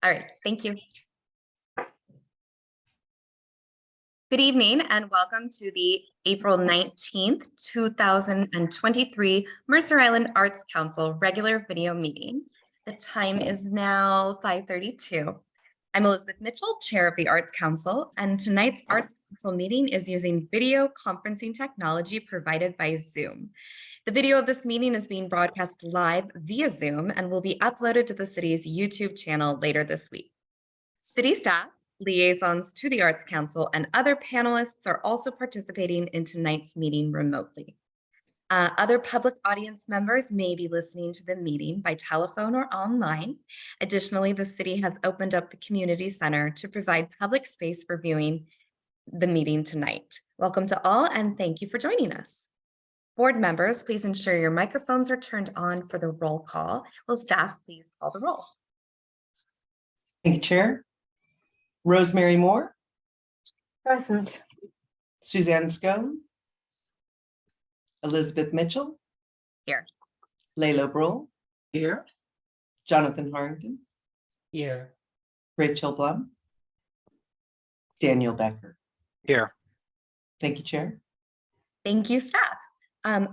All right, thank you. Good evening and welcome to the April 19th, 2023 Mercer Island Arts Council regular video meeting. The time is now 5:32. I'm Elizabeth Mitchell, Chair of the Arts Council, and tonight's Arts Council meeting is using video conferencing technology provided by Zoom. The video of this meeting is being broadcast live via Zoom and will be uploaded to the city's YouTube channel later this week. City staff, liaisons to the Arts Council, and other panelists are also participating in tonight's meeting remotely. Other public audience members may be listening to the meeting by telephone or online. Additionally, the city has opened up the community center to provide public space for viewing the meeting tonight. Welcome to all and thank you for joining us. Board members, please ensure your microphones are turned on for the roll call. Will staff please call the roll? Thank you, Chair. Rosemary Moore. Present. Suzanne Scone. Elizabeth Mitchell. Here. Layla Brull. Here. Jonathan Harrington. Here. Rachel Blum. Daniel Becker. Here. Thank you, Chair. Thank you, staff.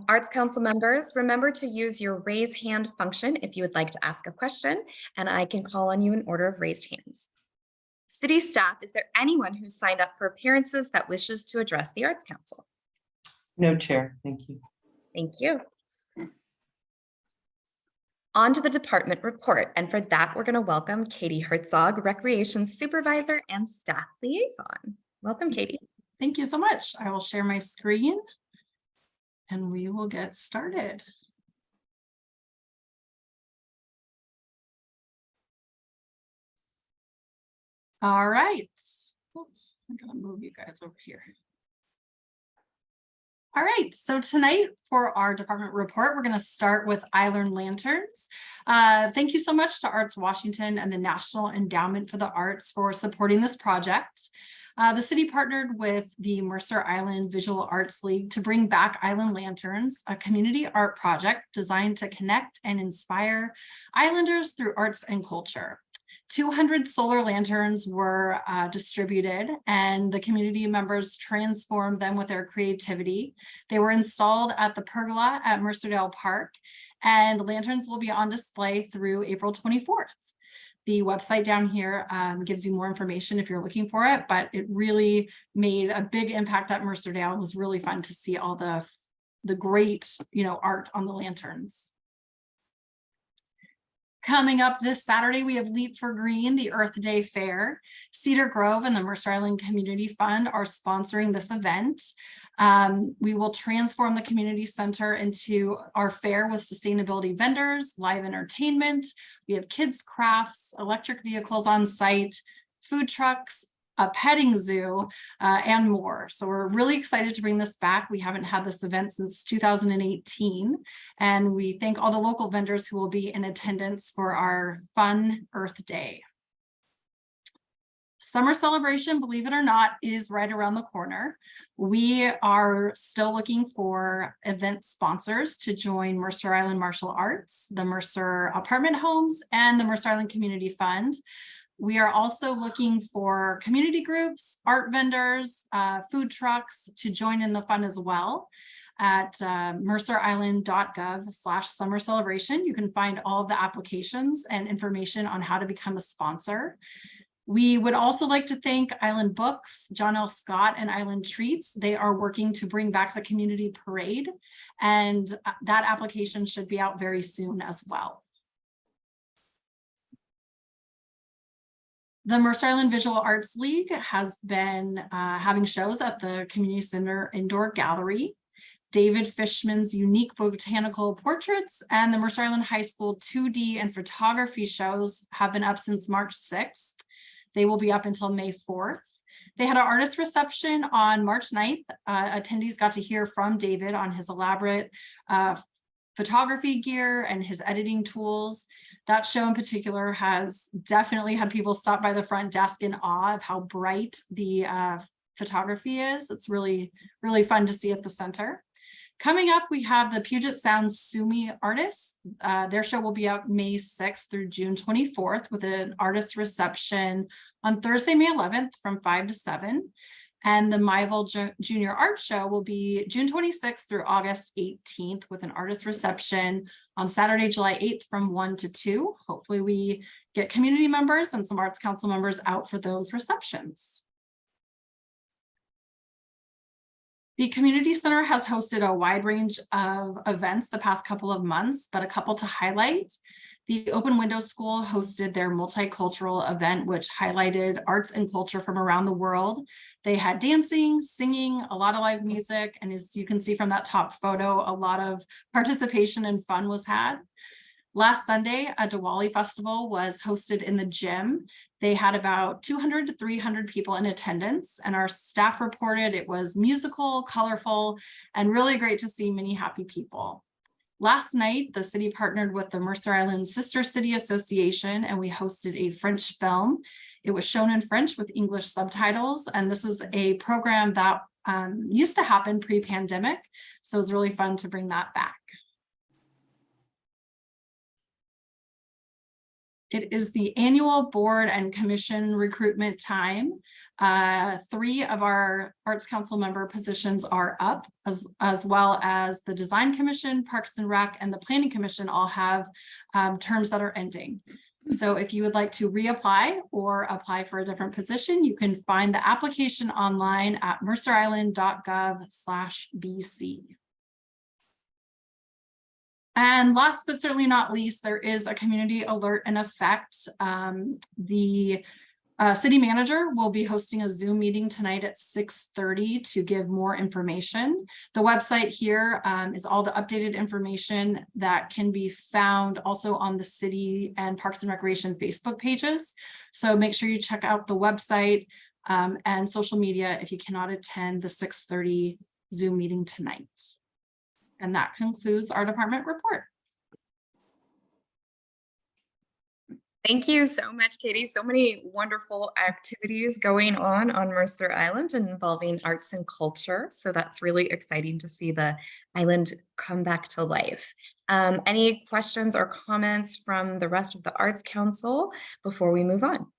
Arts Council members, remember to use your raise hand function if you would like to ask a question, and I can call on you in order of raised hands. City staff, is there anyone who signed up for appearances that wishes to address the Arts Council? No, Chair. Thank you. Thank you. On to the department report, and for that, we're going to welcome Katie Herzog, Recreation Supervisor and Staff Liaison. Welcome, Katie. Thank you so much. I will share my screen and we will get started. All right. Oops, I'm going to move you guys over here. All right, so tonight for our department report, we're going to start with Island Lanterns. Thank you so much to Arts Washington and the National Endowment for the Arts for supporting this project. The city partnered with the Mercer Island Visual Arts League to bring back Island Lanterns, a community art project designed to connect and inspire islanders through arts and culture. 200 solar lanterns were distributed and the community members transformed them with their creativity. They were installed at the pergola at Mercerdale Park, and lanterns will be on display through April 24th. The website down here gives you more information if you're looking for it, but it really made a big impact at Mercerdale. It was really fun to see all the great, art on the lanterns. Coming up this Saturday, we have Leap for Green, the Earth Day Fair. Cedar Grove and the Mercer Island Community Fund are sponsoring this event. We will transform the community center into our fair with sustainability vendors, live entertainment. We have kids crafts, electric vehicles on site, food trucks, a petting zoo, and more. So we're really excited to bring this back. We haven't had this event since 2018, and we thank all the local vendors who will be in attendance for our fun Earth Day. Summer celebration, believe it or not, is right around the corner. We are still looking for event sponsors to join Mercer Island Martial Arts, the Mercer Apartment Homes, and the Mercer Island Community Fund. We are also looking for community groups, art vendors, food trucks to join in the fun as well. At mercerisland.gov/summer celebration, you can find all of the applications and information on how to become a sponsor. We would also like to thank Island Books, John L. Scott, and Island Treats. They are working to bring back the community parade, and that application should be out very soon as well. The Mercer Island Visual Arts League has been having shows at the Community Center Indoor Gallery. David Fishman's unique botanical portraits and the Mercer Island High School 2D and photography shows have been up since March 6th. They will be up until May 4th. They had an artist reception on March 9th. Attendees got to hear from David on his elaborate photography gear and his editing tools. That show in particular has definitely had people stop by the front desk in awe of how bright the photography is. It's really, really fun to see at the center. Coming up, we have the Puget Sound Sumi artists. Their show will be out May 6th through June 24th with an artist reception on Thursday, May 11th from 5 to 7. And the Myville Junior Art Show will be June 26th through August 18th with an artist reception on Saturday, July 8th from 1 to 2. Hopefully we get community members and some Arts Council members out for those receptions. The Community Center has hosted a wide range of events the past couple of months, but a couple to highlight. The Open Window School hosted their multicultural event, which highlighted arts and culture from around the world. They had dancing, singing, a lot of live music, and as you can see from that top photo, a lot of participation and fun was had. Last Sunday, a Diwali festival was hosted in the gym. They had about 200 to 300 people in attendance, and our staff reported it was musical, colorful, and really great to see many happy people. Last night, the city partnered with the Mercer Island Sister City Association, and we hosted a French film. It was shown in French with English subtitles, and this is a program that used to happen pre-pandemic, so it was really fun to bring that back. It is the annual board and commission recruitment time. 3 of our Arts Council member positions are up, as well as the Design Commission, Parks and Rec, and the Planning Commission all have terms that are ending. So if you would like to reapply or apply for a different position, you can find the application online at mercerisland.gov/BC. And last but certainly not least, there is a community alert in effect. The city manager will be hosting a Zoom meeting tonight at 6:30 to give more information. The website here is all the updated information that can be found also on the city and Parks and Recreation Facebook pages. So make sure you check out the website and social media if you cannot attend the 6:30 Zoom meeting tonight. And that concludes our department report. Thank you so much, Katie. So many wonderful activities going on Mercer Island involving arts and culture. So that's really exciting to see the island come back to life. Any questions or comments from the rest of the Arts Council before we move on?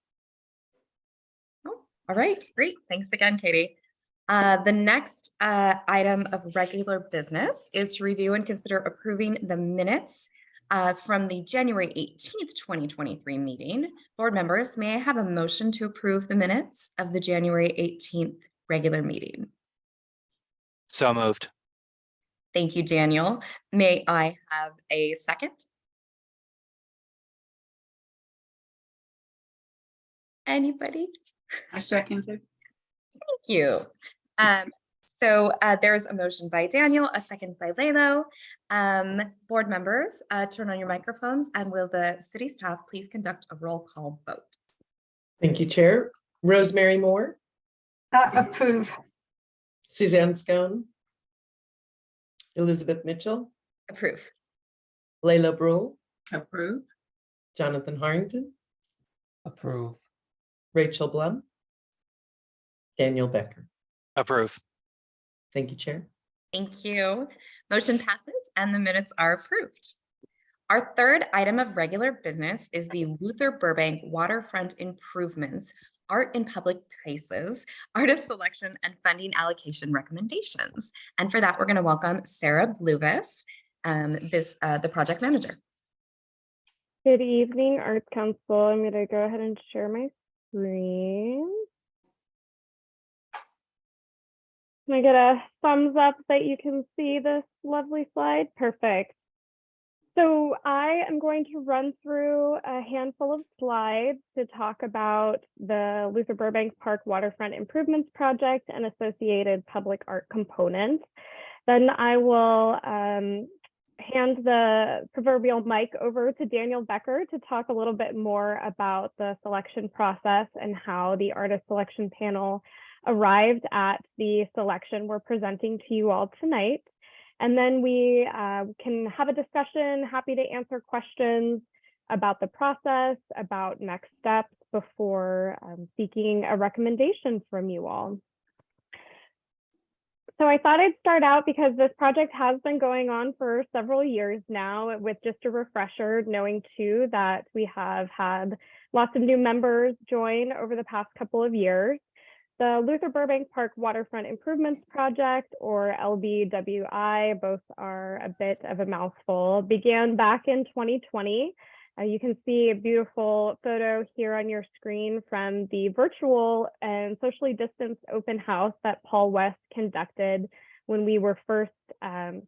Oh, all right, great. Thanks again, Katie. The next item of regular business is to review and consider approving the minutes from the January 18th, 2023 meeting. Board members, may I have a motion to approve the minutes of the January 18th regular meeting? So moved. Thank you, Daniel. May I have a second? Anybody? I seconded. Thank you. So there's a motion by Daniel, a second by Lalo. Board members, turn on your microphones, and will the city staff please conduct a roll call vote? Thank you, Chair. Rosemary Moore, Approve. Suzanne Scone, Elizabeth Mitchell, Approve. Layla Brule, Approve. Jonathan Harrington, Approve. Rachel Blum, Daniel Becker. Approve. Thank you, Chair. Thank you. Motion passes and the minutes are approved. Our third item of regular business is the Luther Burbank Waterfront Improvements, Art in Public Places, Artist Selection and Funding Allocation Recommendations. And for that, we're going to welcome Sarah Bluvis, the project manager. Good evening, Arts Council. I'm going to go ahead and share my screen. Can I get a thumbs up that you can see this lovely slide? Perfect. So I am going to run through a handful of slides to talk about the Luther Burbank Park Waterfront Improvements Project and associated public art components. Then I will hand the proverbial mic over to Daniel Becker to talk a little bit more about the selection process and how the artist selection panel arrived at the selection we're presenting to you all tonight. And then we can have a discussion, happy to answer questions about the process, about next steps before seeking a recommendation from you all. So I thought I'd start out because this project has been going on for several years now, with just a refresher, knowing too that we have had lots of new members join over the past couple of years. The Luther Burbank Park Waterfront Improvements Project, or LBWI, both are a bit of a mouthful, began back in 2020. You can see a beautiful photo here on your screen from the virtual and socially distanced open house that Paul West conducted when we were first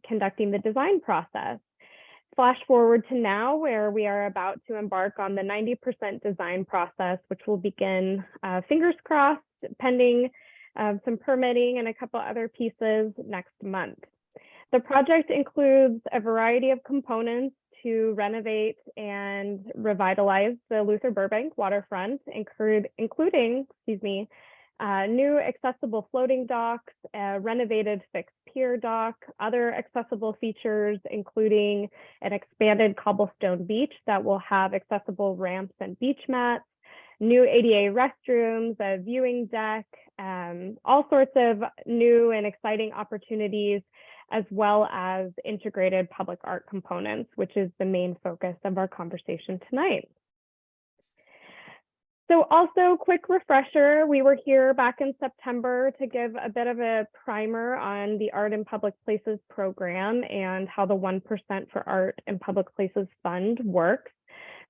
conducting the design process. Flash forward to now, where we are about to embark on the 90% design process, which will begin, fingers crossed, pending some permitting and a couple other pieces next month. The project includes a variety of components to renovate and revitalize the Luther Burbank waterfront, including, new accessible floating docks, a renovated fixed pier dock, other accessible features, including an expanded cobblestone beach that will have accessible ramps and beach mats, new ADA restrooms, a viewing deck, all sorts of new and exciting opportunities, as well as integrated public art components, which is the main focus of our conversation tonight. So also, quick refresher, we were here back in September to give a bit of a primer on the Art in Public Places program and how the 1% for Art in Public Places Fund works.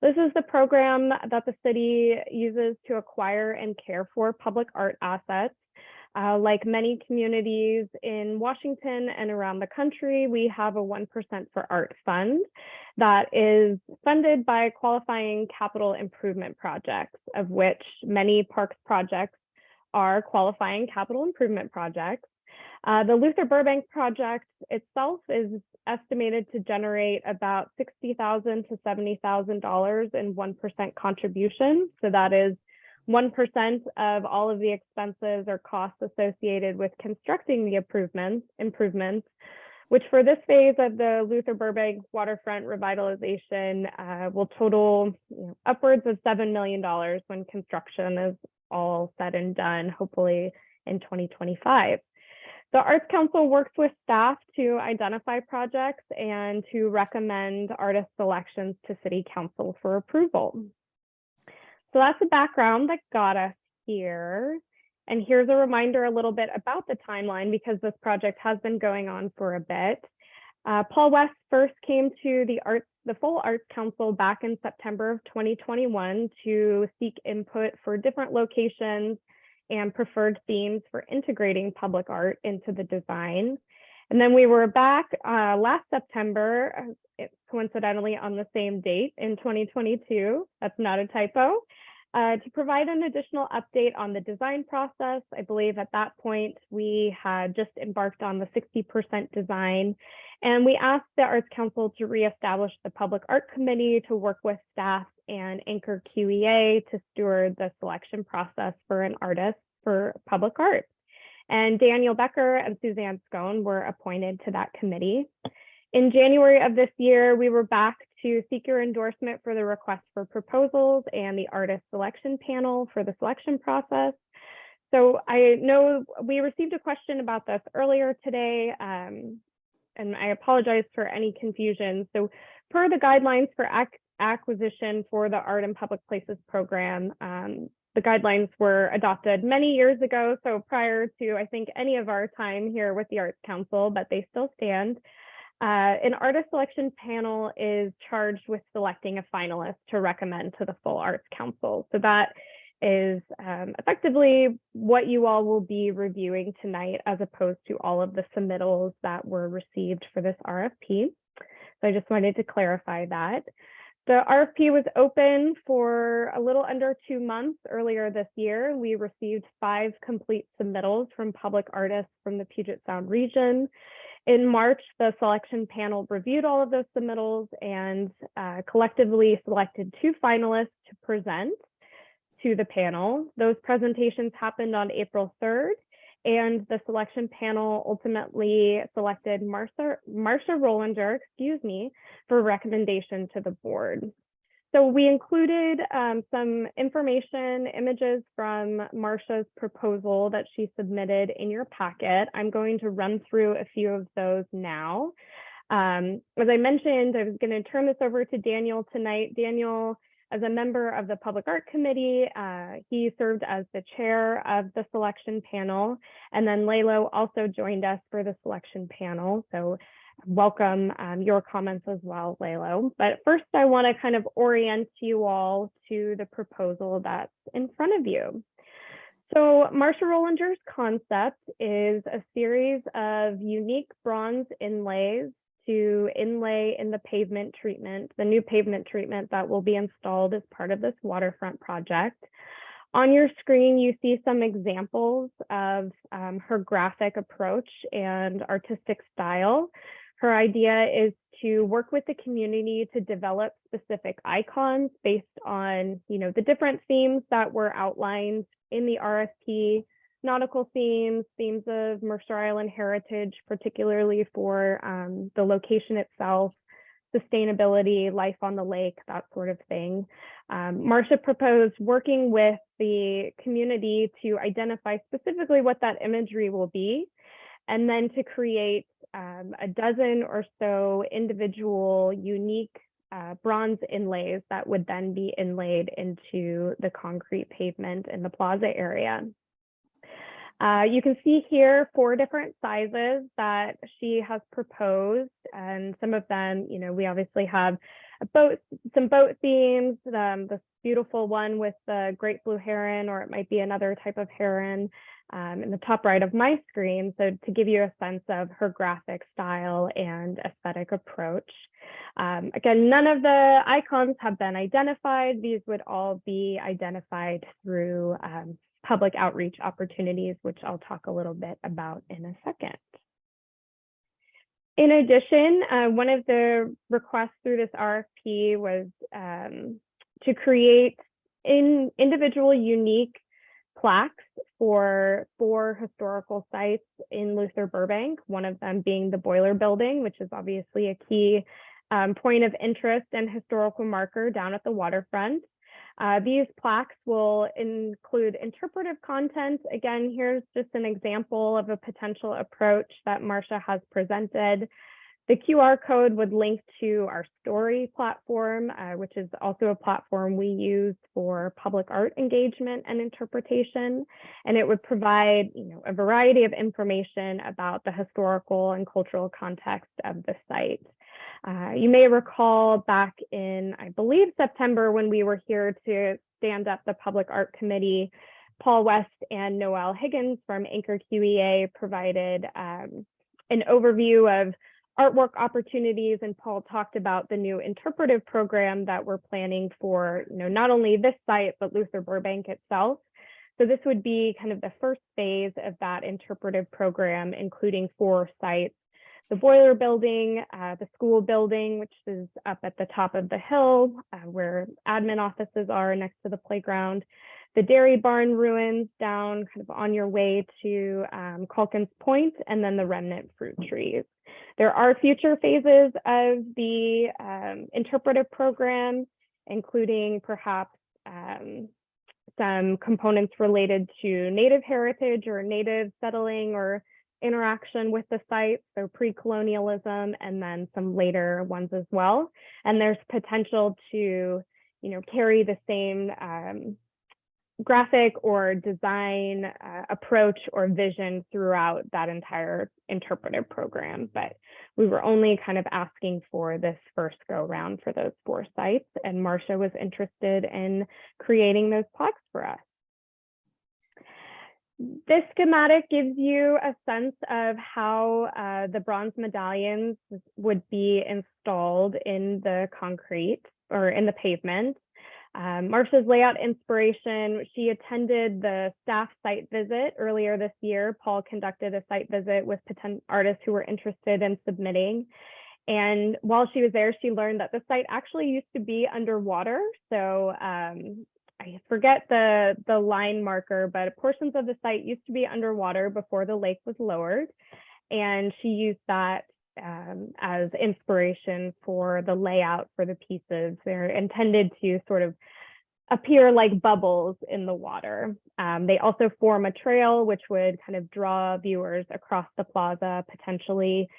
This is the program that the city uses to acquire and care for public art assets. Like many communities in Washington and around the country, we have a 1% for Art fund that is funded by qualifying capital improvement projects, of which many parks projects are qualifying capital improvement projects. The Luther Burbank project itself is estimated to generate about $60,000 to $70,000 in 1% contribution. So that is 1% of all of the expenses or costs associated with constructing the improvements, which for this phase of the Luther Burbank waterfront revitalization will total upwards of $7 million when construction is all said and done, hopefully in 2025. The Arts Council works with staff to identify projects and to recommend artist selections to City Council for approval. So that's the background that got us here. And here's a reminder a little bit about the timeline, because this project has been going on for a bit. Paul West first came to the full Arts Council back in September of 2021 to seek input for different locations and preferred themes for integrating public art into the design. And then we were back last September, coincidentally on the same date in 2022, that's not a typo, to provide an additional update on the design process. I believe at that point we had just embarked on the 60% design, and we asked the Arts Council to reestablish the Public Art Committee to work with staff and anchor QEA to steward the selection process for an artist for public art. And Daniel Becker and Suzanne Scone were appointed to that committee. In January of this year, we were back to seek your endorsement for the request for proposals and the artist selection panel for the selection process. So I know we received a question about this earlier today, and I apologize for any confusion. So per the guidelines for acquisition for the Art in Public Places program, the guidelines were adopted many years ago, so prior to, I think, any of our time here with the Arts Council, but they still stand. An artist selection panel is charged with selecting a finalist to recommend to the full Arts Council. So that is effectively what you all will be reviewing tonight, as opposed to all of the submittals that were received for this RFP. So I just wanted to clarify that. The RFP was open for a little under 2 months earlier this year. We received 5 complete submittals from public artists from the Puget Sound region. In March, the selection panel reviewed all of those submittals and collectively selected 2 finalists to present to the panel. Those presentations happened on April 3rd, and the selection panel ultimately selected Marcia Rollinger, for recommendation to the board. So we included some information, images from Marcia's proposal that she submitted in your packet. I'm going to run through a few of those now. As I mentioned, I was going to turn this over to Daniel tonight. Daniel, as a member of the Public Art Committee, he served as the chair of the selection panel. And then Laylo also joined us for the selection panel. So welcome your comments as well, Laylo. But first, I want to kind of orient you all to the proposal that's in front of you. So Marcia Rollinger's concept is a series of unique bronze inlays to inlay in the pavement treatment, the new pavement treatment that will be installed as part of this waterfront project. On your screen, you see some examples of her graphic approach and artistic style. Her idea is to work with the community to develop specific icons based on, the different themes that were outlined in the RFP, nautical themes, themes of Mercer Island heritage, particularly for the location itself, sustainability, life on the lake, that sort of thing. Marcia proposed working with the community to identify specifically what that imagery will be, and then to create a dozen or so individual unique bronze inlays that would then be inlaid into the concrete pavement in the plaza area. You can see here 4 different sizes that she has proposed, and some of them, we obviously have some boat themes, this beautiful one with the great blue heron, or it might be another type of heron in the top right of my screen. So to give you a sense of her graphic style and aesthetic approach. Again, none of the icons have been identified. These would all be identified through public outreach opportunities, which I'll talk a little bit about in a second. In addition, one of the requests through this RFP was to create individual unique plaques for 4 historical sites in Luther Burbank, one of them being the Boiler Building, which is obviously a key point of interest and historical marker down at the waterfront. These plaques will include interpretive content. Again, here's just an example of a potential approach that Marcia has presented. The QR code would link to our story platform, which is also a platform we use for public art engagement and interpretation. And it would provide, a variety of information about the historical and cultural context of the site. You may recall back in, I believe, September, when we were here to stand up the Public Art Committee, Paul West and Noelle Higgins from Anchor QEA provided an overview of artwork opportunities, and Paul talked about the new interpretive program that we're planning for, not only this site, but Luther Burbank itself. So this would be kind of the first phase of that interpretive program, including 4 sites: the Boiler Building, the school building, which is up at the top of the hill where admin offices are next to the playground, the dairy barn ruins down kind of on your way to Calkins Point, and then the remnant fruit trees. There are future phases of the interpretive program, including perhaps some components related to Native heritage or Native settling or interaction with the site, so pre-colonialism, and then some later ones as well. And there's potential to, carry the same graphic or design approach or vision throughout that entire interpretive program. But we were only kind of asking for this first go round for those 4 sites, and Marcia was interested in creating those plaques for us. This schematic gives you a sense of how the bronze medallions would be installed in the concrete or in the pavement. Marcia's layout inspiration, she attended the staff site visit earlier this year. Paul conducted a site visit with artists who were interested in submitting. And while she was there, she learned that the site actually used to be underwater. So I forget the line marker, but portions of the site used to be underwater before the lake was lowered. And she used that as inspiration for the layout for the pieces. They're intended to sort of appear like bubbles in the water. They also form a trail which would kind of draw viewers across the plaza, potentially,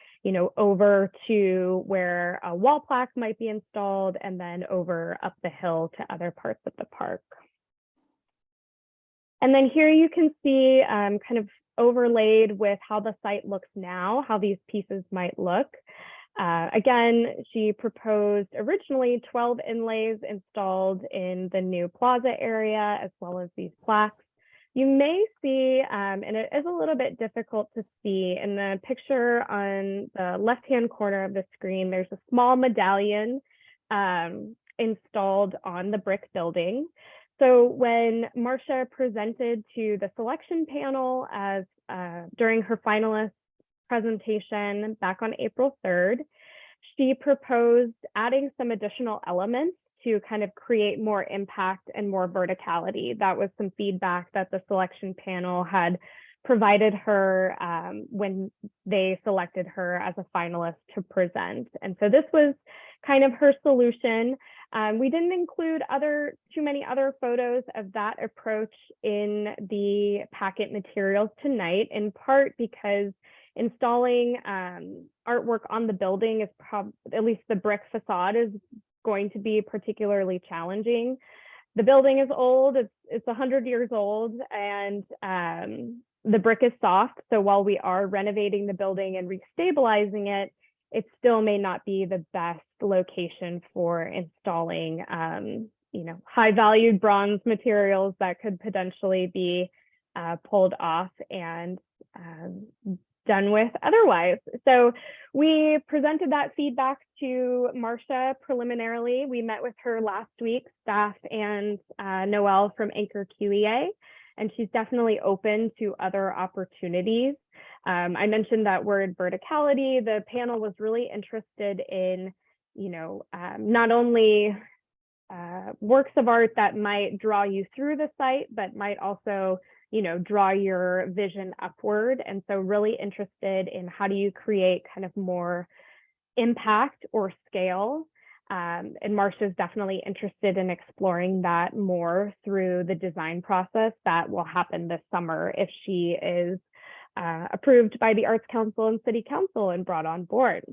over to where a wall plaque might be installed, and then over up the hill to other parts of the park. And then here you can see kind of overlaid with how the site looks now, how these pieces might look. Again, she proposed originally 12 inlays installed in the new plaza area, as well as these plaques. You may see, and it is a little bit difficult to see, in the picture on the left-hand corner of the screen, there's a small medallion installed on the brick building. So when Marcia presented to the selection panel as during her finalist presentation back on April 3rd, she proposed adding some additional elements to kind of create more impact and more verticality. That was some feedback that the selection panel had provided her when they selected her as a finalist to present. And so this was kind of her solution. We didn't include too many other photos of that approach in the packet materials tonight, in part because installing artwork on the building is at least the brick facade is going to be particularly challenging. The building is old, it's 100 years old, and the brick is soft. So while we are renovating the building and restabilizing it, it still may not be the best location for installing high valued bronze materials that could potentially be pulled off and done with otherwise. So we presented that feedback to Marcia preliminarily. We met with her last week, staff and Noelle from Anchor QEA, and she's definitely open to other opportunities. I mentioned that word verticality. The panel was really interested in, not only works of art that might draw you through the site, but might also draw your vision upward. And so really interested in how do you create kind of more impact or scale. And Marcia's definitely interested in exploring that more through the design process that will happen this summer if she is approved by the Arts Council and City Council and brought on board.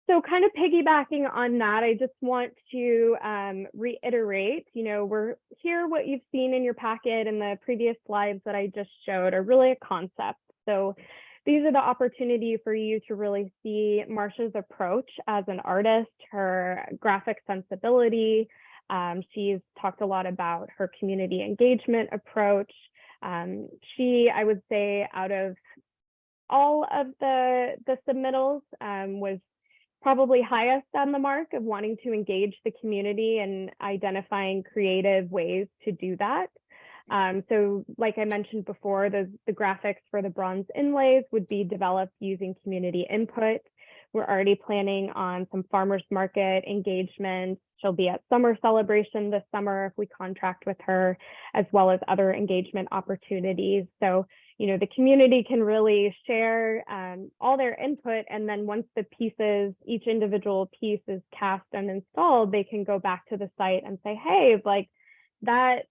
So kind of piggybacking on that, I just want to reiterate, we're here, what you've seen in your packet and the previous slides that I just showed are really a concept. So these are the opportunity for you to really see Marcia's approach as an artist, her graphic sensibility. She's talked a lot about her community engagement approach. I would say out of all of the submittals was probably highest on the mark of wanting to engage the community and identifying creative ways to do that. So like I mentioned before, the graphics for the bronze inlays would be developed using community input. We're already planning on some farmers market engagement. She'll be at summer celebration this summer if we contract with her, as well as other engagement opportunities. So, the community can really share all their input. And then once the pieces, each individual piece is cast and installed, they can go back to the site and say, hey, like that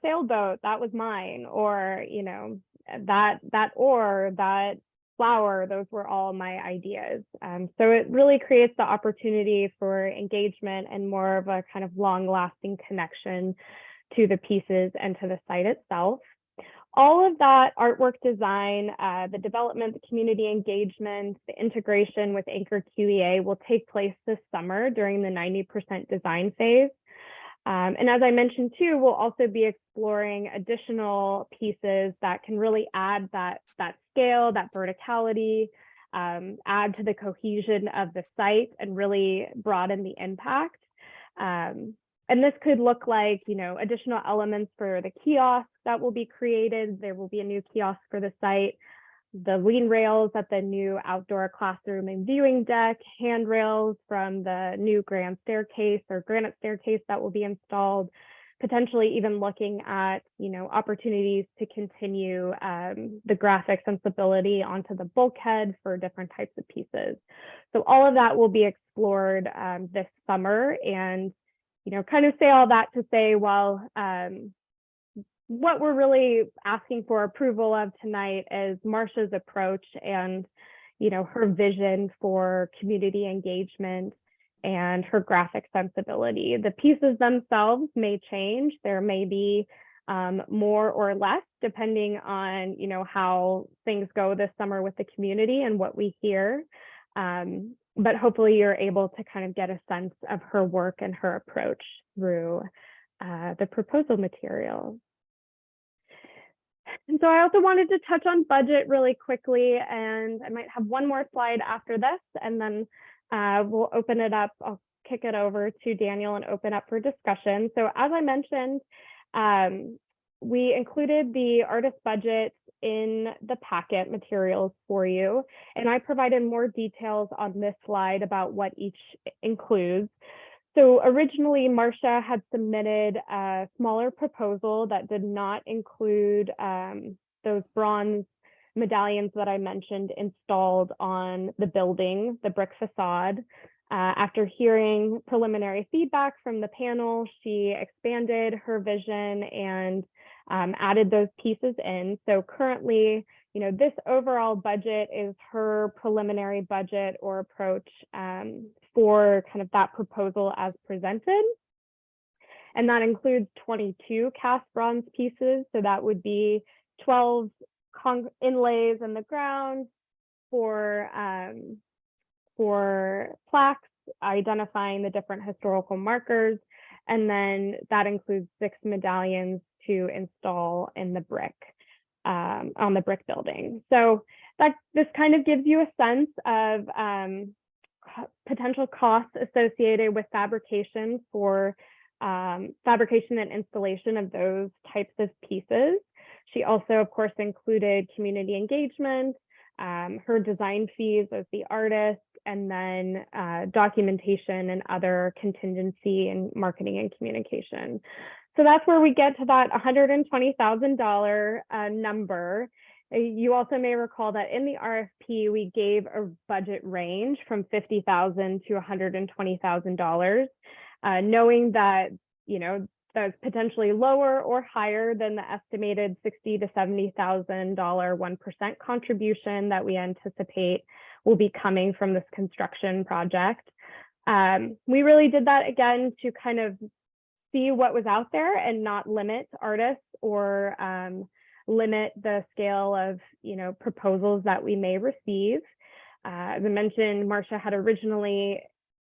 sailboat, that was mine, or, that flower, those were all my ideas. So it really creates the opportunity for engagement and more of a kind of long-lasting connection to the pieces and to the site itself. All of that artwork design, the development, the community engagement, the integration with Anchor QEA will take place this summer during the 90% design phase. And as I mentioned too, we'll also be exploring additional pieces that can really add that scale, that verticality, add to the cohesion of the site and really broaden the impact. And this could look like, additional elements for the kiosk that will be created. There will be a new kiosk for the site, the lean rails at the new outdoor classroom and viewing deck, handrails from the new grand staircase or granite staircase that will be installed, potentially even looking at, opportunities to continue the graphic sensibility onto the bulkhead for different types of pieces. So all of that will be explored this summer, and, kind of say all that to say, well, what we're really asking for approval of tonight is Marcia's approach and, her vision for community engagement and her graphic sensibility. The pieces themselves may change. There may be more or less depending on, how things go this summer with the community and what we hear. But hopefully you're able to kind of get a sense of her work and her approach through the proposal materials. And so I also wanted to touch on budget really quickly, and I might have one more slide after this, and then we'll open it up. I'll kick it over to Daniel and open up for discussion. So as I mentioned, we included the artist budget in the packet materials for you, and I provided more details on this slide about what each includes. So originally, Marcia had submitted a smaller proposal that did not include those bronze medallions that I mentioned installed on the building, the brick facade. After hearing preliminary feedback from the panel, she expanded her vision and added those pieces in. So currently, this overall budget is her preliminary budget or approach for kind of that proposal as presented. And that includes 22 cast bronze pieces. So that would be 12 inlays in the ground for plaques identifying the different historical markers. And then that includes 6 medallions to install in the brick, on the brick building. So this kind of gives you a sense of potential costs associated with fabrication for fabrication and installation of those types of pieces. She also, of course, included community engagement, her design fees as the artist, and then documentation and other contingency and marketing and communication. So that's where we get to that $120,000 number. You also may recall that in the RFP, we gave a budget range from $50,000 to $120,000, knowing that, that's potentially lower or higher than the estimated $60,000 to $70,000 1% contribution that we anticipate will be coming from this construction project. We really did that again to kind of see what was out there and not limit artists or limit the scale of proposals that we may receive. As I mentioned, Marcia had originally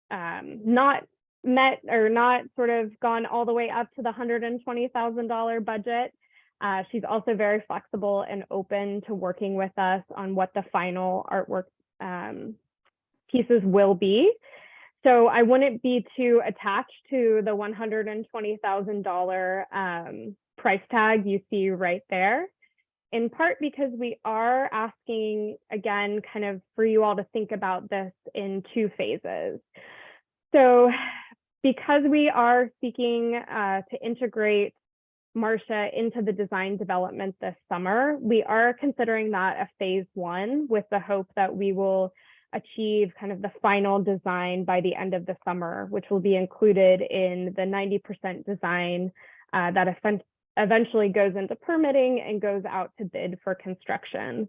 not met or not sort of gone all the way up to the $120,000 budget. She's also very flexible and open to working with us on what the final artwork pieces will be. So I wouldn't be too attached to the $120,000 price tag you see right there, in part because we are asking, again, kind of for you all to think about this in 2 phases. So because we are seeking to integrate Marcia into the design development this summer, we are considering that a phase 1 with the hope that we will achieve kind of the final design by the end of the summer, which will be included in the 90% design that eventually goes into permitting and goes out to bid for construction.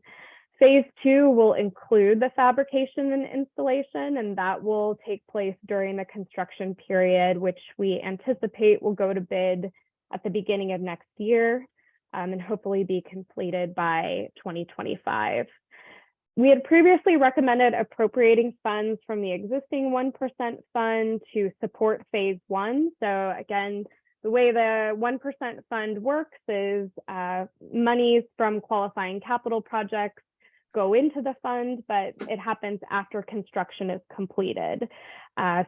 Phase 2 will include the fabrication and installation, and that will take place during the construction period, which we anticipate will go to bid at the beginning of next year and hopefully be completed by 2025. We had previously recommended appropriating funds from the existing 1% fund to support phase 1. So again, the way the 1% fund works is monies from qualifying capital projects go into the fund, but it happens after construction is completed.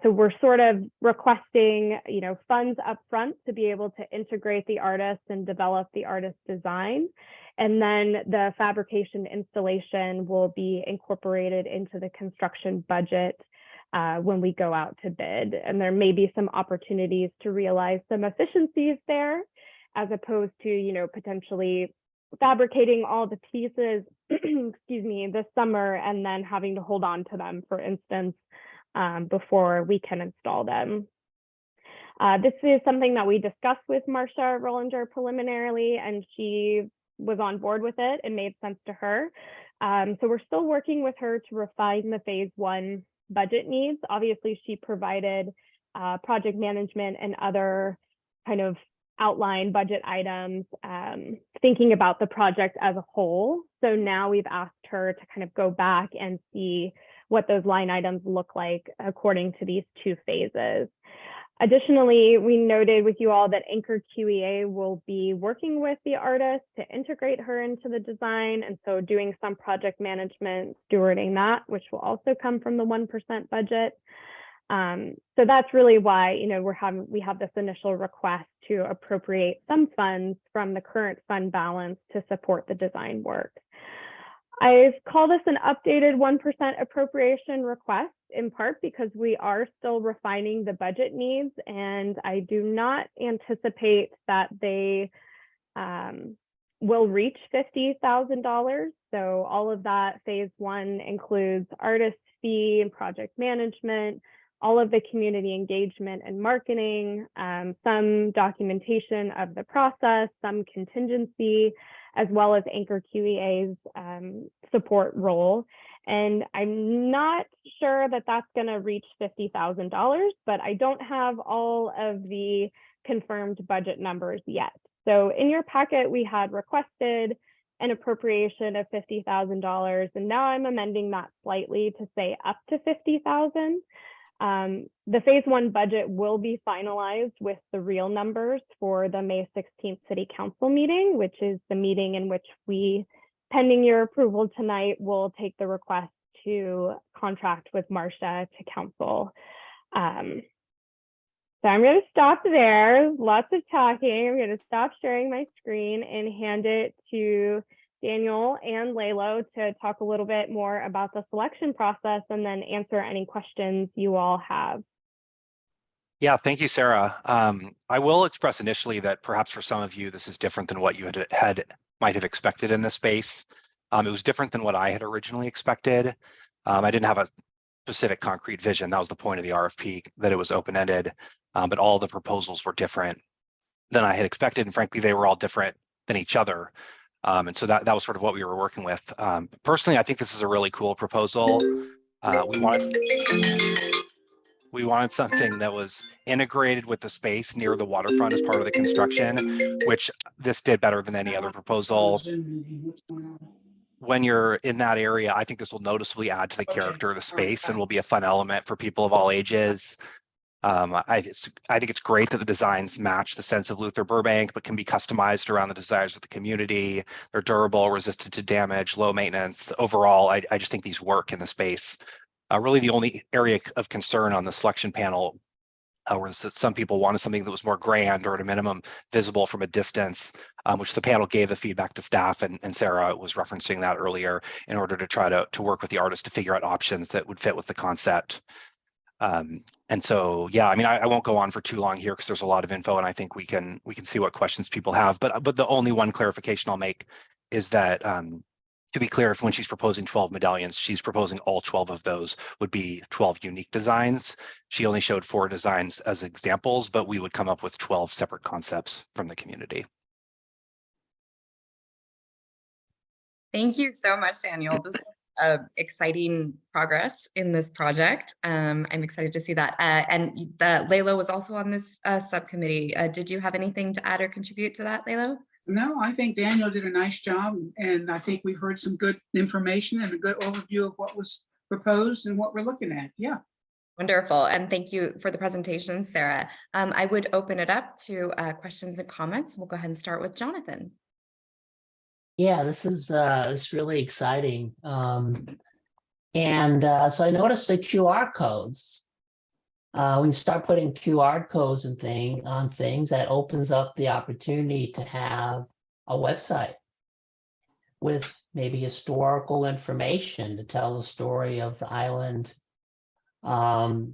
So we're sort of requesting, funds up front to be able to integrate the artist and develop the artist design. And then the fabrication installation will be incorporated into the construction budget when we go out to bid. And there may be some opportunities to realize some efficiencies there, as opposed to, potentially fabricating all the pieces, excuse me, this summer and then having to hold on to them, for instance, before we can install them. This is something that we discussed with Marcia Rollinger preliminarily, and she was on board with it. It made sense to her. So we're still working with her to refine the phase 1 budget needs. Obviously, she provided project management and other kind of outline budget items, thinking about the project as a whole. So now we've asked her to kind of go back and see what those line items look like according to these 2 phases. Additionally, we noted with you all that Anchor QEA will be working with the artist to integrate her into the design, and so doing some project management, stewarding that, which will also come from the 1% budget. So that's really why we have this initial request to appropriate some funds from the current fund balance to support the design work. I call this an updated 1% appropriation request, in part because we are still refining the budget needs, and I do not anticipate that they will reach $50,000. So all of that phase 1 includes artist fee and project management, all of the community engagement and marketing, some documentation of the process, some contingency, as well as Anchor QEA's support role. And I'm not sure that that's going to reach $50,000, but I don't have all of the confirmed budget numbers yet. So in your packet, we had requested an appropriation of $50,000, and now I'm amending that slightly to say up to $50,000. The phase 1 budget will be finalized with the real numbers for the May 16th City Council meeting, which is the meeting in which we, pending your approval tonight, will take the request to contract with Marcia to council. So I'm going to stop there. Lots of talking. I'm going to stop sharing my screen and hand it to Daniel and Laylo to talk a little bit more about the selection process and then answer any questions you all have. Yeah, thank you, Sarah. I will express initially that perhaps for some of you, this is different than what you might have expected in this space. It was different than what I had originally expected. I didn't have a specific concrete vision. That was the point of the RFP, that it was open-ended, but all the proposals were different than I had expected. And frankly, they were all different than each other. And so that was sort of what we were working with. Personally, I think this is a really cool proposal. We wanted something that was integrated with the space near the waterfront as part of the construction, which this did better than any other proposal. When you're in that area, I think this will noticeably add to the character of the space and will be a fun element for people of all ages. I think it's great that the designs match the sense of Luther Burbank, but can be customized around the desires of the community. They're durable, resistant to damage, low maintenance. Overall, I just think these work in the space. Really the only area of concern on the selection panel was that some people wanted something that was more grand or at a minimum visible from a distance, which the panel gave the feedback to staff, and Sarah was referencing that earlier, in order to try to work with the artist to figure out options that would fit with the concept. And so, yeah, I mean, I won't go on for too long here because there's a lot of info, and I think we can see what questions people have. But the only one clarification I'll make is that to be clear, if when she's proposing 12 medallions, she's proposing all 12 of those would be 12 unique designs. She only showed 4 designs as examples, but we would come up with 12 separate concepts from the community. Thank you so much, Daniel. This is exciting progress in this project. I'm excited to see that. And Laylo was also on this subcommittee. Did you have anything to add or contribute to that, Laylo? No, I think Daniel did a nice job, and I think we've heard some good information and a good overview of what was proposed and what we're looking at. Yeah. Wonderful. And thank you for the presentation, Sarah. I would open it up to questions and comments. We'll go ahead and start with Jonathan. Yeah, this is really exciting. So I noticed the QR codes. When you start putting QR codes and on things, that opens up the opportunity to have a website with maybe historical information to tell the story of the island like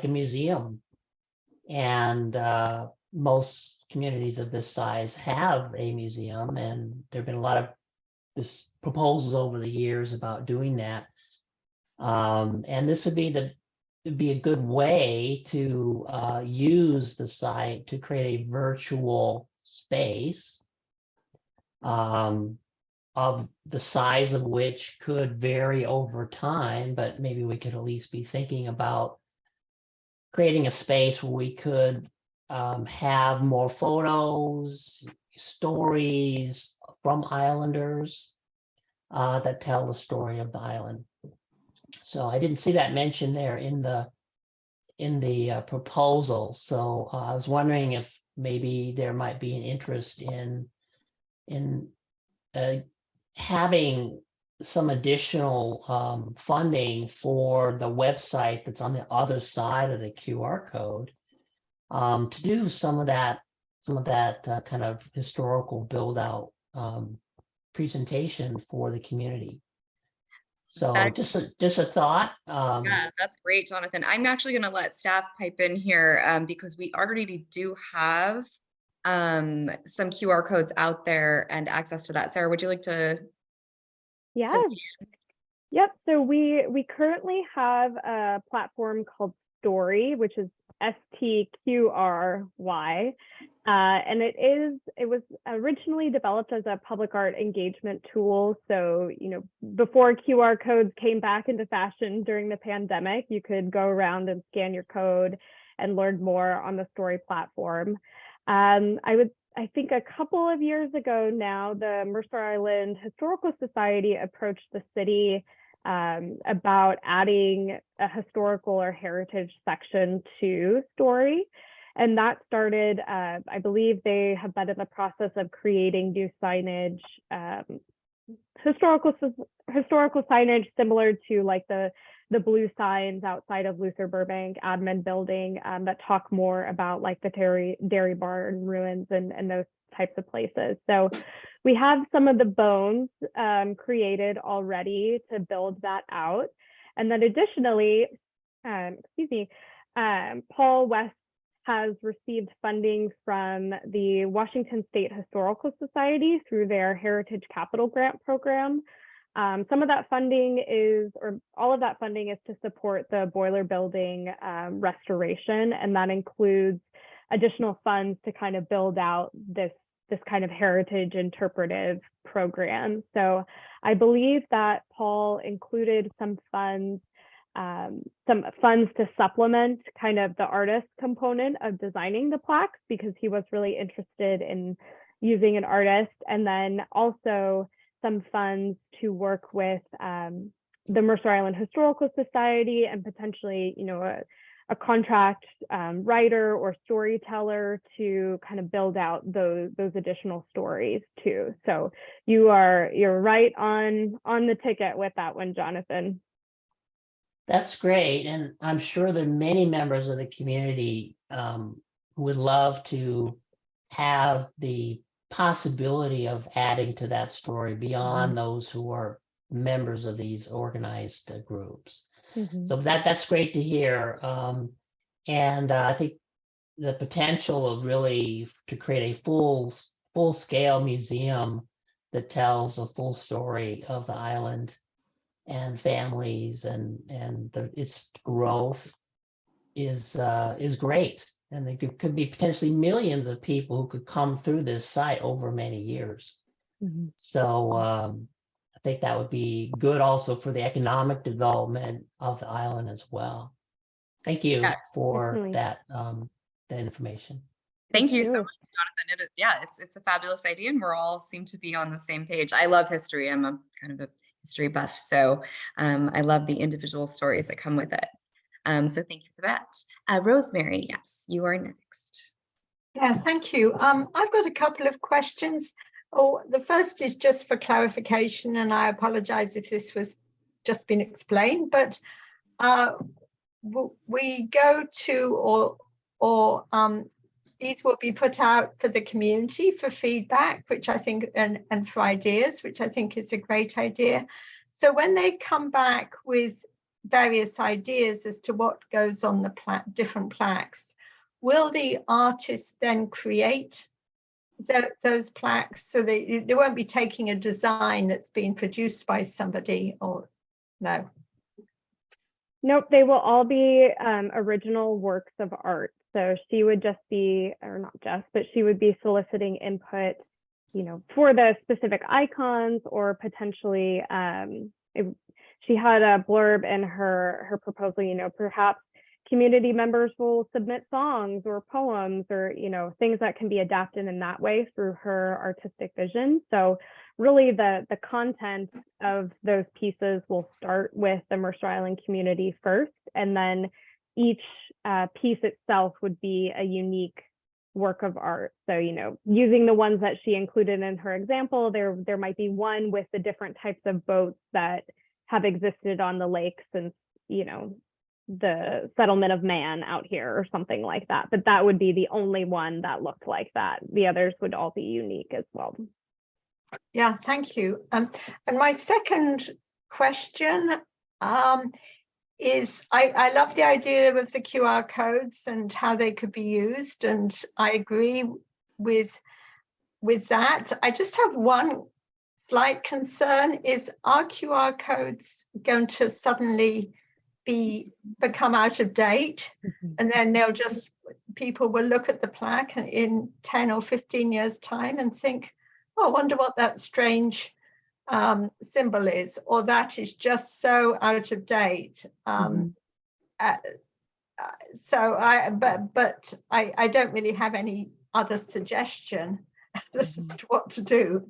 a museum. And most communities of this size have a museum, and there have been a lot of proposals over the years about doing that. And this would be a good way to use the site to create a virtual space of the size of which could vary over time, but maybe we could at least be thinking about creating a space where we could have more photos, stories from islanders that tell the story of the island. So I didn't see that mentioned there in the proposal. So I was wondering if maybe there might be an interest in having some additional funding for the website that's on the other side of the QR code to do some of that kind of historical build out presentation for the community. So just a thought. Yeah, that's great, Jonathan. I'm actually going to let staff pipe in here because we already do have some QR codes out there and access to that. Sarah, would you like to? Yeah. Yep. So we currently have a platform called Story, which is STQRY. And it was originally developed as a public art engagement tool. So, before QR codes came back into fashion during the pandemic, you could go around and scan your code and learn more on the Story platform. I think a couple of years ago now, the Mercer Island Historical Society approached the city about adding a historical or heritage section to Story. And that started, I believe they have been in the process of creating new signage, historical signage similar to like the blue signs outside of Luther Burbank admin building that talk more about like the dairy barn ruins and those types of places. So we have some of the bones created already to build that out. And then additionally, Paul West has received funding from the Washington State Historical Society through their Heritage Capital Grant program. Some of that funding or all of that funding is to support the boiler building restoration, and that includes additional funds to kind of build out this kind of heritage interpretive program. So I believe that Paul included some funds to supplement kind of the artist component of designing the plaques, because he was really interested in using an artist, and then also some funds to work with the Mercer Island Historical Society and potentially, a contract writer or storyteller to kind of build out those additional stories too. So you're right on the ticket with that one, Jonathan. That's great. And I'm sure there are many members of the community who would love to have the possibility of adding to that story beyond those who are members of these organized groups. So that's great to hear. And I think the potential of really to create a full scale museum that tells a full story of the island and families and its growth is great. And there could be potentially millions of people who could come through this site over many years. So I think that would be good also for the economic development of the island as well. Thank you for definitely. that information. Thank you so Sure. much, Jonathan. It's a fabulous idea, and we're all seem to be on the same page. I love history. I'm a kind of a history buff, so I love the individual stories that come with it. So thank you for that. Rosemary, yes, you are next. Yeah, thank you. I've got a couple of questions. The first is just for clarification, and I apologize if this was just been explained, but we go to or these will be put out for the community for feedback, which I think, and for ideas, which I think is a great idea. So when they come back with various ideas as to what goes on the different plaques, will the artist then create those plaques so they won't be taking a design that's been produced by somebody, or no? Nope, they will all be original works of art. So she would just be, or not just, but she would be soliciting input, you know, for the specific icons, or potentially she had a blurb in her proposal, you know, perhaps community members will submit songs or poems, or, you know, things that can be adapted in that way through her artistic vision. So really the content of those pieces will start with the Mercer Island community first, and then each piece itself would be a unique work of art. So, you know, using the ones that she included in her example, there might be one with the different types of boats that have existed on the lake since, you know, the settlement of man out here or something like that. But that would be the only one that looked like that. The others would all be unique as well. Yeah, thank you. And my second question is, I love the idea of the QR codes and how they could be used, and I agree with that. I just have one slight concern: is are QR codes going to suddenly become out of date, and then people will look at the plaque in 10 or 15 years time and think, oh, I wonder what that strange symbol is, or that is just so out of date. So I don't really have any other suggestion as to what to do.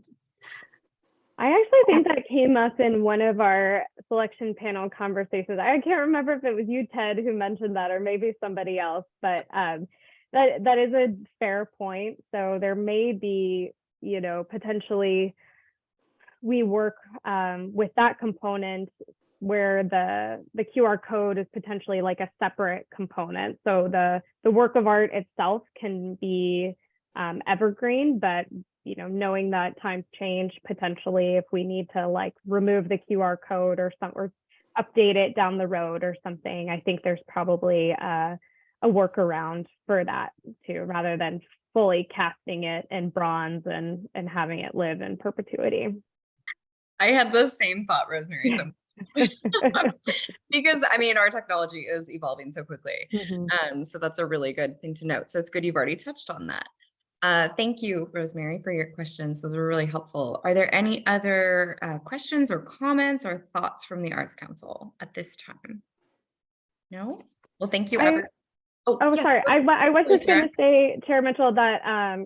I actually think that came up in one of our selection panel conversations. I can't remember if it was you, Ted, who mentioned that, or maybe somebody else, but that is a fair point. So there may be, you know, potentially we work with that component where the QR code is potentially like a separate component. So the work of art itself can be evergreen, but, you know, knowing that times change, potentially if we need to like remove the QR code or update it down the road or something, I think there's probably a workaround for that too, rather than fully casting it in bronze and having it live in perpetuity. I had the same thought, Rosemary. So because I mean, our technology is evolving so quickly. So that's a really good thing to note. So it's good you've already touched on that. Thank you, Rosemary, for your questions. Those were really helpful. Are there any other questions or comments or thoughts from the Arts Council at this time? No? Well, thank you, everyone. Yes. Sorry. I was just going to say, Chair Mitchell, that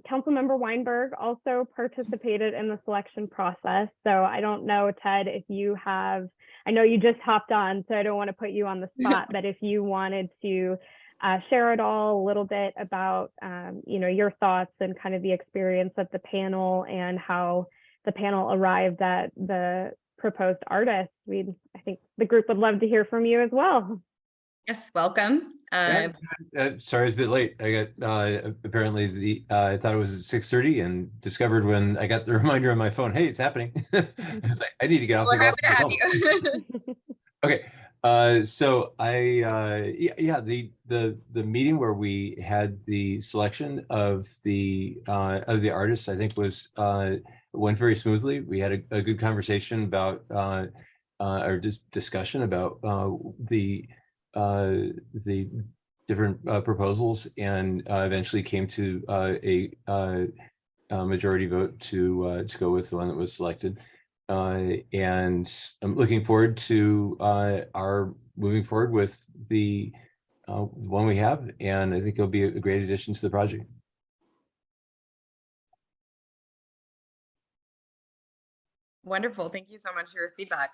Councilmember Weinberg also participated in the selection process. So I don't know, Ted, if you have, I know you just hopped on, so I don't want to put you on the spot, but if you wanted to share it all a little bit about, you know, your thoughts and kind of the experience of the panel and how the panel arrived at the proposed artist. I think the group would love to hear from you as well. Yes, welcome. Sorry, I was a bit late. I got apparently I thought it was at 6:30 and discovered when I got the reminder on my phone, hey, it's happening. I was like, I need to get off We're the happy to have you. Okay. So the meeting where we had the selection of the artists, I think went very smoothly. We had a good conversation about or just discussion about the different proposals, and eventually came to a majority vote to go with the one that was selected. And I'm looking forward to our moving forward with the one we have, and I think it'll be a great addition to the project. Wonderful. Thank you so much for your feedback.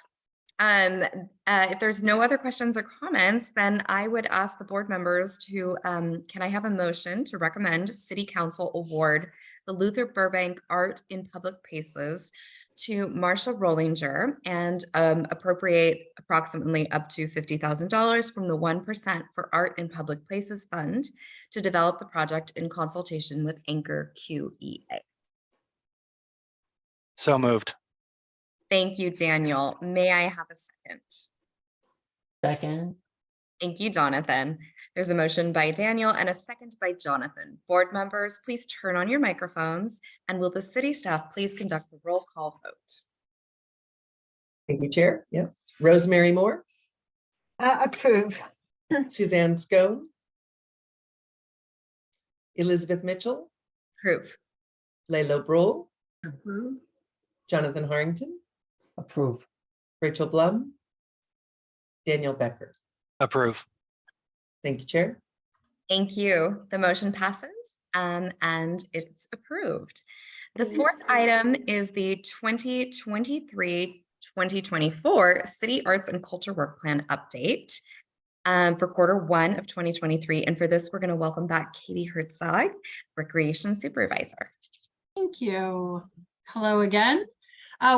If there's no other questions or comments, then I would ask the board members to, can I have a motion to recommend City Council award the Luther Burbank Art in Public Places to Marsha Rollinger and appropriate approximately up to $50,000 from the 1% for Art in Public Places Fund to develop the project in consultation with Anchor QEA. So moved. Thank you, Daniel. May I have a second? Second. Thank you, Jonathan. There's a motion by Daniel and a second by Jonathan. Board members, please turn on your microphones, and will the city staff please conduct the roll call vote? Thank you, Chair. Yes. Rosemary Moore, Approve. Suzanne Scone, Elizabeth Mitchell, Approve. Layla Brule, Approve. Jonathan Harrington, Approve. Rachel Blum, Daniel Becker. Approve. Thank you, Chair. Thank you. The motion passes and it's approved. The fourth item is the 2023-2024 City Arts and Culture Work Plan update for Q1 of 2023. And for this, we're going to welcome back Katie Herzog, Recreation Supervisor. Thank you. Hello again.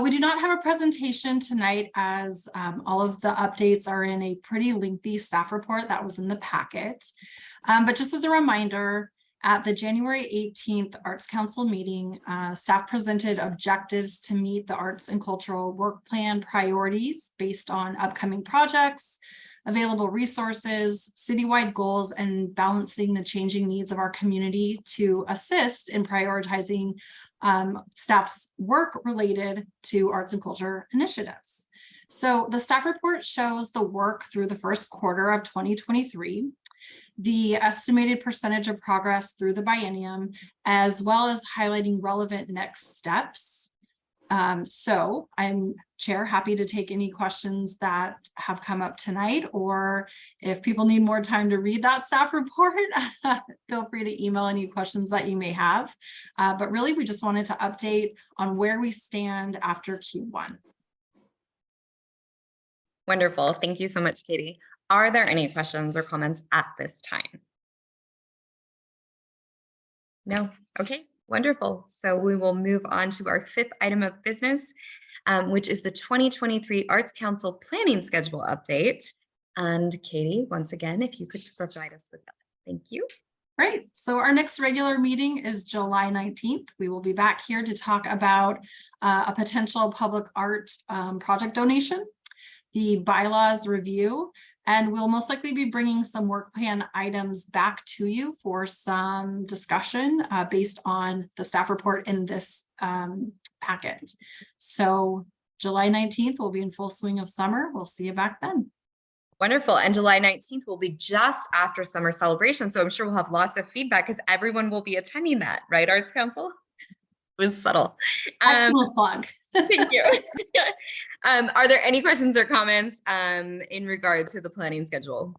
We do not have a presentation tonight as all of the updates are in a pretty lengthy staff report that was in the packet. But just as a reminder, at the January 18th Arts Council meeting, staff presented objectives to meet the arts and cultural work plan priorities based on upcoming projects, available resources, citywide goals, and balancing the changing needs of our community to assist in prioritizing staff's work related to arts and culture initiatives. So the staff report shows the work through the first quarter of 2023, the estimated percentage of progress through the biennium, as well as highlighting relevant next steps. So I'm, Chair, happy to take any questions that have come up tonight, or if people need more time to read that staff report, feel free to email any questions that you may have. But really, we just wanted to update on where we stand after Q1. Wonderful. Thank you so much, Katie. Are there any questions or comments at this time? No? Okay, wonderful. So we will move on to our fifth item of business, which is the 2023 Arts Council Planning Schedule update. And Katie, once again, if you could provide us with that. Thank you. Great. So our next regular meeting is July 19th. We will be back here to talk about a potential public art project donation, the bylaws review, and we'll most likely be bringing some work plan items back to you for some discussion based on the staff report in this packet. So July 19th will be in full swing of summer. We'll see you back then. Wonderful. And July 19th will be just after summer celebration. So I'm sure we'll have lots of feedback because everyone will be attending that, right, Arts Council? It was subtle. Excellent plug. Thank you. Are there any questions or comments in regard to the planning schedule?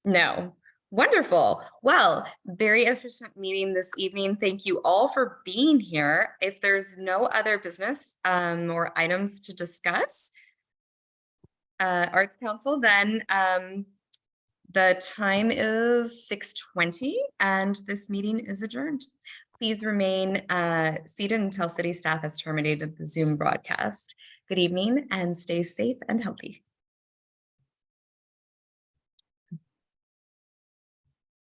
No. Wonderful. Well, very efficient meeting this evening. Thank you all for being here. If there's no other business or items to discuss, Arts Council, then the time is 6:20 and this meeting is adjourned. Please remain seated until city staff has terminated the Zoom broadcast. Good evening and stay safe and healthy.